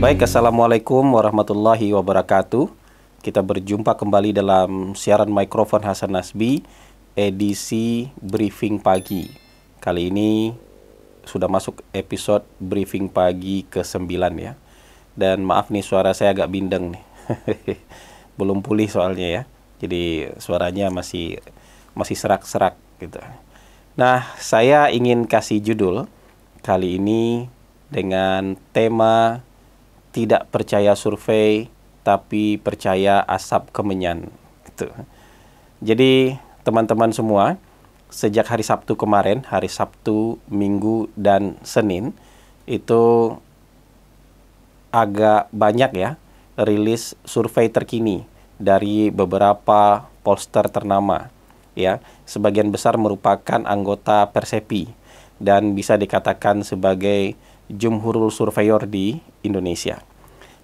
Baik, Assalamualaikum warahmatullahi wabarakatuh. Kita berjumpa kembali dalam siaran mikrofon Hasan Nasbi, edisi briefing pagi. Kali ini sudah masuk episode briefing pagi ke-9 ya. Dan maaf nih, suara saya agak bindeng nih. Belum pulih soalnya ya. Jadi suaranya masih serak-serak gitu. Nah, saya ingin kasih judul kali ini dengan tema tidak percaya survei tapi percaya asap kemenyan gitu. Jadi teman-teman semua, sejak hari Sabtu kemarin, hari Sabtu, Minggu, dan Senin itu agak banyak ya rilis survei terkini dari beberapa pollster ternama ya. Sebagian besar merupakan anggota Persepi dan bisa dikatakan sebagai jumhurul surveyor di Indonesia.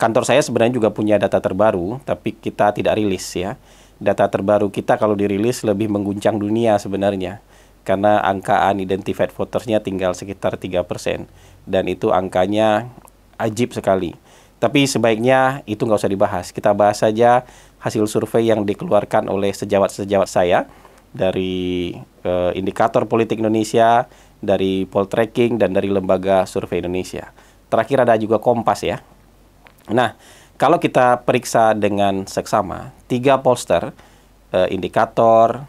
Kantor saya sebenarnya juga punya data terbaru, tapi kita tidak rilis ya. Data terbaru kita kalau dirilis lebih mengguncang dunia sebenarnya, karena angka unidentified votersnya tinggal sekitar 3%, dan itu angkanya ajib sekali. Tapi sebaiknya itu nggak usah dibahas. Kita bahas saja hasil survei yang dikeluarkan oleh sejawat-sejawat saya dari Indikator Politik Indonesia, dari Poltreking, dan dari Lembaga Survei Indonesia. Terakhir ada juga Kompas ya. Nah, kalau kita periksa dengan seksama, 3 pollster, Indikator,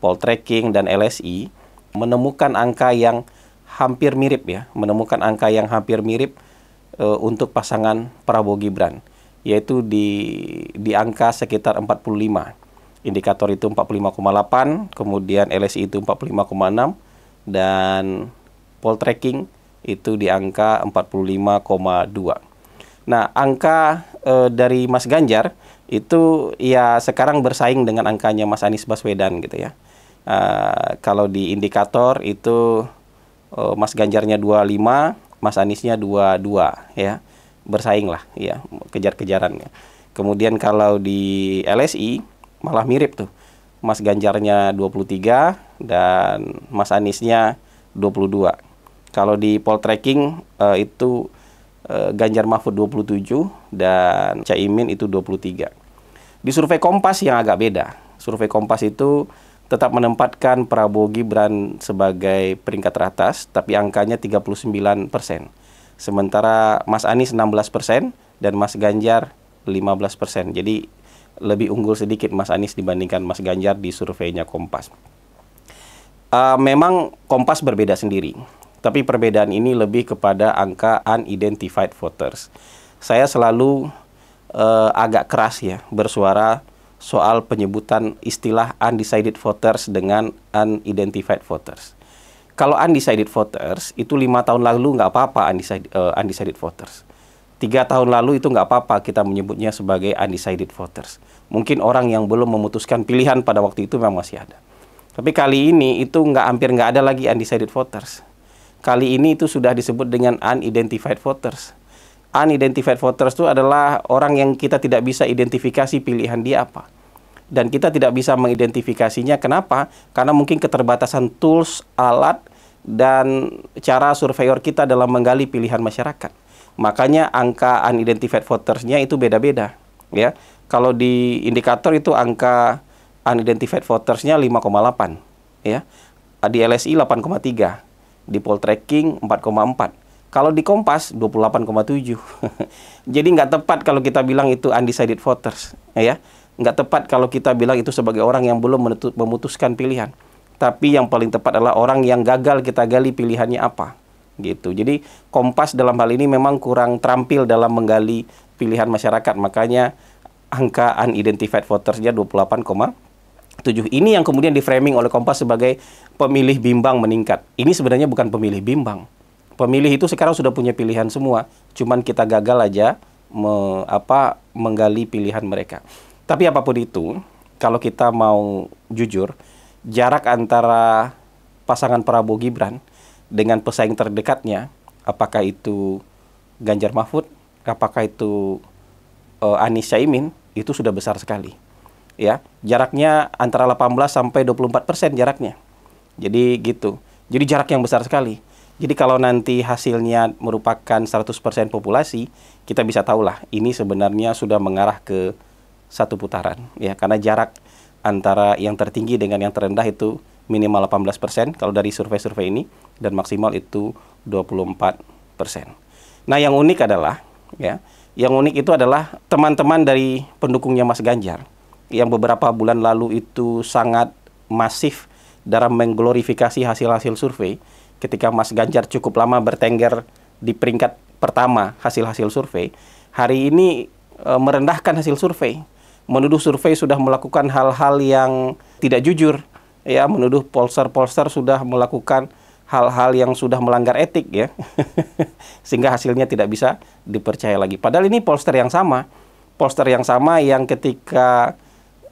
Poltreking, dan LSI, menemukan angka yang hampir mirip ya, untuk pasangan Prabowo Gibran, yaitu di angka sekitar 45. Indikator itu 45,8, kemudian LSI itu 45,6, dan Poltreking itu di angka 45,2. Nah, angka dari Mas Ganjar itu ya sekarang bersaing dengan angkanya Mas Anies Baswedan gitu ya. Kalau di Indikator itu Mas Ganjarnya 25, Mas Aniesnya 22 ya. Bersaing lah ya, kejar-kejarannya. Kemudian kalau di LSI malah mirip tuh. Mas Ganjarnya 23 dan Mas Aniesnya 22. Kalau di Poltreking itu Ganjar Mahfud 27 dan Caimin itu 23. Di survei Kompas yang agak beda. Survei Kompas itu tetap menempatkan Prabowo Gibran sebagai peringkat teratas, tapi angkanya 39%. Sementara Mas Anies 16% dan Mas Ganjar 15%. Jadi lebih unggul sedikit Mas Anies dibandingkan Mas Ganjar di surveinya Kompas. Memang Kompas berbeda sendiri, tapi perbedaan ini lebih kepada angka unidentified voters. Saya selalu agak keras ya bersuara soal penyebutan istilah undecided voters dengan unidentified voters. Kalau undecided voters itu 5 tahun lalu nggak apa-apa undecided voters. 3 tahun lalu itu nggak apa-apa kita menyebutnya sebagai undecided voters. Mungkin orang yang belum memutuskan pilihan pada waktu itu memang masih ada. Tapi kali ini itu hampir nggak ada lagi undecided voters. Kali ini itu sudah disebut dengan unidentified voters. Unidentified voters itu adalah orang yang kita tidak bisa identifikasi pilihan dia apa. Dan kita tidak bisa mengidentifikasinya. Kenapa? Karena mungkin keterbatasan tools, alat, dan cara surveyor kita dalam menggali pilihan masyarakat. Makanya angka unidentified votersnya itu beda-beda. Ya, kalau di Indikator itu angka unidentified votersnya 5,8. Ya, di LSI 8,3. Di Poltreking 4,4. Kalau di Kompas 28,7. Jadi nggak tepat kalau kita bilang itu undecided voters, ya. Nggak tepat kalau kita bilang itu sebagai orang yang belum memutuskan pilihan. Tapi yang paling tepat adalah orang yang gagal kita gali pilihannya apa, gitu. Jadi Kompas dalam hal ini memang kurang terampil dalam menggali pilihan masyarakat. Makanya angka unidentified votersnya 28,7. Ini yang kemudian di-framing oleh Kompas sebagai pemilih bimbang meningkat. Ini sebenarnya bukan pemilih bimbang. Pemilih itu sekarang sudah punya pilihan semua. Cuman kita gagal aja menggali pilihan mereka. Tapi apapun itu, kalau kita mau jujur, jarak antara pasangan Prabowo Gibran dengan pesaing terdekatnya, apakah itu Ganjar Mahfud, apakah itu Anies Caimin, itu sudah besar sekali. Ya, jaraknya antara 18 sampai 24% jaraknya. Jadi gitu. Jadi jarak yang besar sekali. Jadi kalau nanti hasilnya merupakan 100% populasi, kita bisa tahulah ini sebenarnya sudah mengarah ke satu putaran, ya, karena jarak antara yang tertinggi dengan yang terendah itu minimal 18% kalau dari survei-survei ini, dan maksimal itu 24%. Nah, yang unik adalah, ya, yang unik itu adalah teman-teman dari pendukungnya Mas Ganjar yang beberapa bulan lalu itu sangat masif dalam mengglorifikasi hasil-hasil survei. Ketika Mas Ganjar cukup lama bertengger di peringkat pertama hasil-hasil survei, hari ini merendahkan hasil survei, menuduh survei sudah melakukan hal-hal yang tidak jujur, ya, menuduh polster-polster sudah melakukan hal-hal yang sudah melanggar etik, ya, sehingga hasilnya tidak bisa dipercaya lagi. Padahal ini polster yang sama yang ketika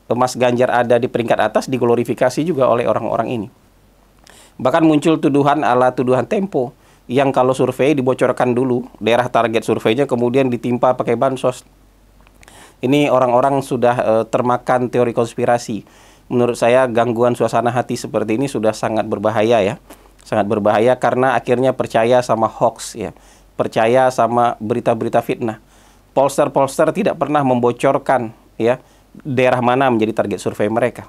Mas Ganjar ada di peringkat atas diglorifikasi juga oleh orang-orang ini. Bahkan muncul tuduhan ala tuduhan Tempo, yang kalau survei dibocorkan dulu daerah target surveinya, kemudian ditimpa pakai bansos. Ini orang-orang sudah termakan teori konspirasi. Menurut saya gangguan suasana hati seperti ini sudah sangat berbahaya, ya. Sangat berbahaya karena akhirnya percaya sama hoax, ya. Percaya sama berita-berita fitnah. Polster-polster tidak pernah membocorkan, ya, daerah mana menjadi target survei mereka,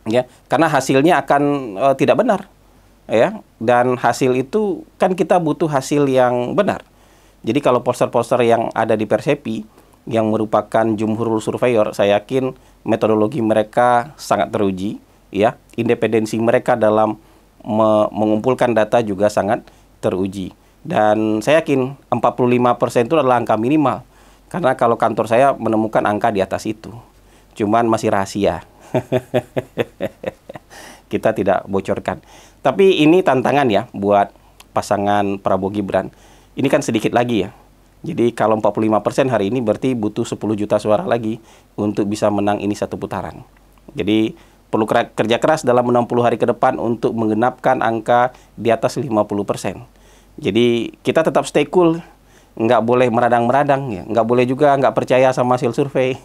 ya, karena hasilnya akan tidak benar, ya. Dan hasil itu kan kita butuh hasil yang benar. Jadi kalau polster-polster yang ada di Persepi yang merupakan jumhurul surveyor, saya yakin metodologi mereka sangat teruji, ya. Independensi mereka dalam mengumpulkan data juga sangat teruji. Dan saya yakin 45% itu adalah angka minimal. Karena kalau kantor saya menemukan angka di atas itu. Cuman masih rahasia. Kita tidak bocorkan. Tapi ini tantangan, ya, buat pasangan Prabowo Gibran. Ini kan sedikit lagi, ya. Jadi kalau 45% hari ini berarti butuh 10 juta suara lagi untuk bisa menang ini satu putaran. Jadi perlu kerja keras dalam 60 hari ke depan untuk menggenapkan angka di atas 50%. Jadi kita tetap stay cool, nggak boleh meradang-meradang, ya. Nggak boleh juga nggak percaya sama hasil survei.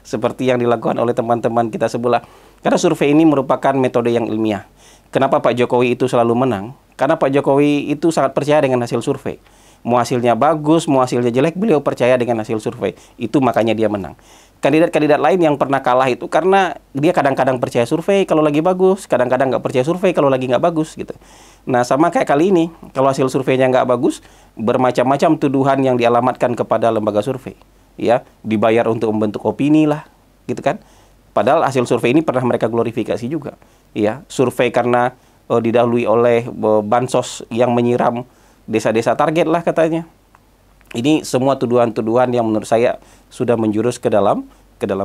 Seperti yang dilakukan oleh teman-teman kita sebelah. Karena survei ini merupakan metode yang ilmiah. Kenapa Pak Jokowi itu selalu menang? Karena Pak Jokowi itu sangat percaya dengan hasil survei. Mau hasilnya bagus, mau hasilnya jelek, beliau percaya dengan hasil survei. Itu makanya dia menang. Kandidat-kandidat lain yang pernah kalah itu karena dia kadang-kadang percaya survei kalau lagi bagus, kadang-kadang nggak percaya survei kalau lagi nggak bagus, gitu. Nah, sama kayak kali ini, kalau hasil surveinya nggak bagus, bermacam-macam tuduhan yang dialamatkan kepada lembaga survei, ya, dibayar untuk membentuk opini lah, gitu kan. Padahal hasil survei ini pernah mereka glorifikasi juga, ya. Survei karena didahului oleh bansos yang menyiram desa-desa target lah katanya. Ini semua tuduhan-tuduhan yang menurut saya sudah menjurus ke dalam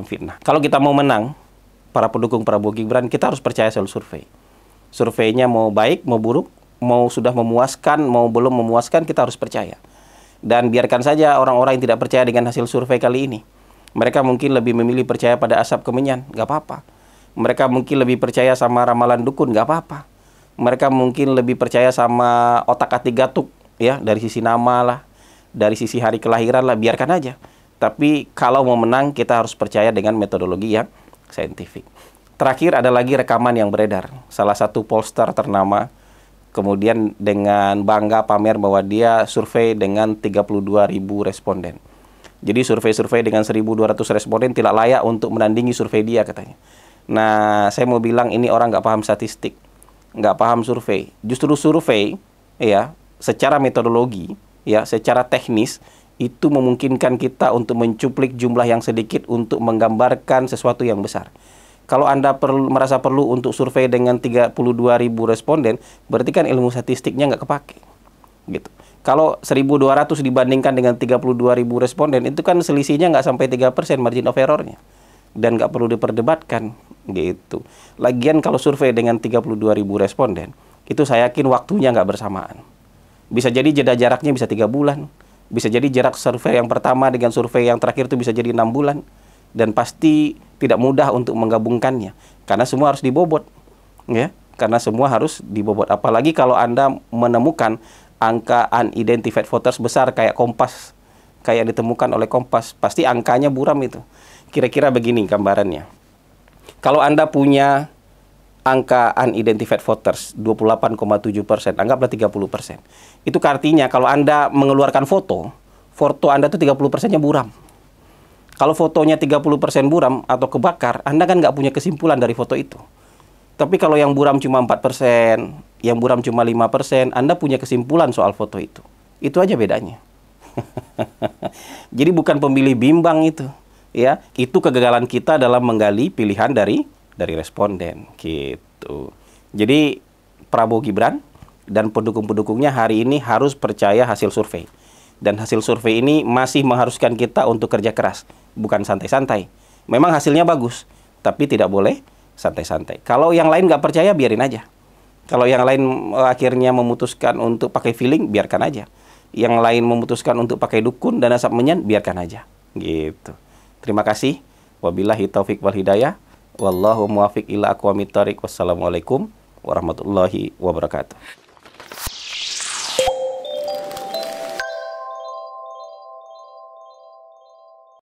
fitnah. Kalau kita mau menang, para pendukung Prabowo Gibran, kita harus percaya soal survei. Surveinya mau baik, mau buruk, mau sudah memuaskan, mau belum memuaskan, kita harus percaya. Dan biarkan saja orang-orang yang tidak percaya dengan hasil survei kali ini. Mereka mungkin lebih memilih percaya pada asap kemenyan, nggak apa-apa. Mereka mungkin lebih percaya sama ramalan dukun, nggak apa-apa. Mereka mungkin lebih percaya sama otak-atik gatuk, ya, dari sisi nama lah, dari sisi hari kelahiran lah, biarkan aja. Tapi kalau mau menang, kita harus percaya dengan metodologi yang saintifik. Terakhir ada lagi rekaman yang beredar. Salah satu pollster ternama kemudian dengan bangga pamer bahwa dia survei dengan 32.000 responden. Jadi survei-survei dengan 1.200 responden tidak layak untuk menandingi survei dia, katanya. Nah, saya mau bilang ini orang nggak paham statistik, nggak paham survei. Justru survei, ya, secara metodologi, ya, secara teknis, itu memungkinkan kita untuk mencuplik jumlah yang sedikit untuk menggambarkan sesuatu yang besar. Kalau Anda merasa perlu untuk survei dengan 32.000 responden, berarti kan ilmu statistiknya nggak kepake, gitu. Kalau 1.200 dibandingkan dengan 32.000 responden, itu kan selisihnya nggak sampai 3% margin of error-nya. Dan nggak perlu diperdebatkan, gitu. Lagian kalau survei dengan 32.000 responden, itu saya yakin waktunya nggak bersamaan. Bisa jadi jeda jaraknya bisa 3 bulan. Bisa jadi jarak survei yang pertama dengan survei yang terakhir itu bisa jadi 6 bulan. Dan pasti tidak mudah untuk menggabungkannya. Karena semua harus dibobot, ya. Karena semua harus dibobot. Apalagi kalau Anda menemukan angka unidentified voters besar kayak Kompas, kayak ditemukan oleh Kompas, pasti angkanya buram itu. Kira-kira begini gambarannya. Kalau Anda punya angka unidentified voters 28,7%, anggaplah 30%. Itu artinya kalau Anda mengeluarkan foto Anda tuh 30%-nya buram. Kalau fotonya 30% buram atau kebakar, Anda kan nggak punya kesimpulan dari foto itu. Tapi kalau yang buram cuma 4%, yang buram cuma 5%, Anda punya kesimpulan soal foto itu. Itu aja bedanya. Jadi bukan pemilih bimbang itu, ya. Itu kegagalan kita dalam menggali pilihan dari responden, gitu. Jadi Prabowo Gibran dan pendukung-pendukungnya hari ini harus percaya hasil survei. Dan hasil survei ini masih mengharuskan kita untuk kerja keras, bukan santai-santai. Memang hasilnya bagus, tapi tidak boleh santai-santai. Kalau yang lain nggak percaya, biarin aja. Kalau yang lain akhirnya memutuskan untuk pakai feeling, biarkan aja. Yang lain memutuskan untuk pakai dukun dan asap menyan, biarkan aja. Gitu. Terima kasih. Wabillahi taufik wal hidayah. Wallahu muwafiq ila aqwamit thoriq. Wassalamualaikum warahmatullahi wabarakatuh.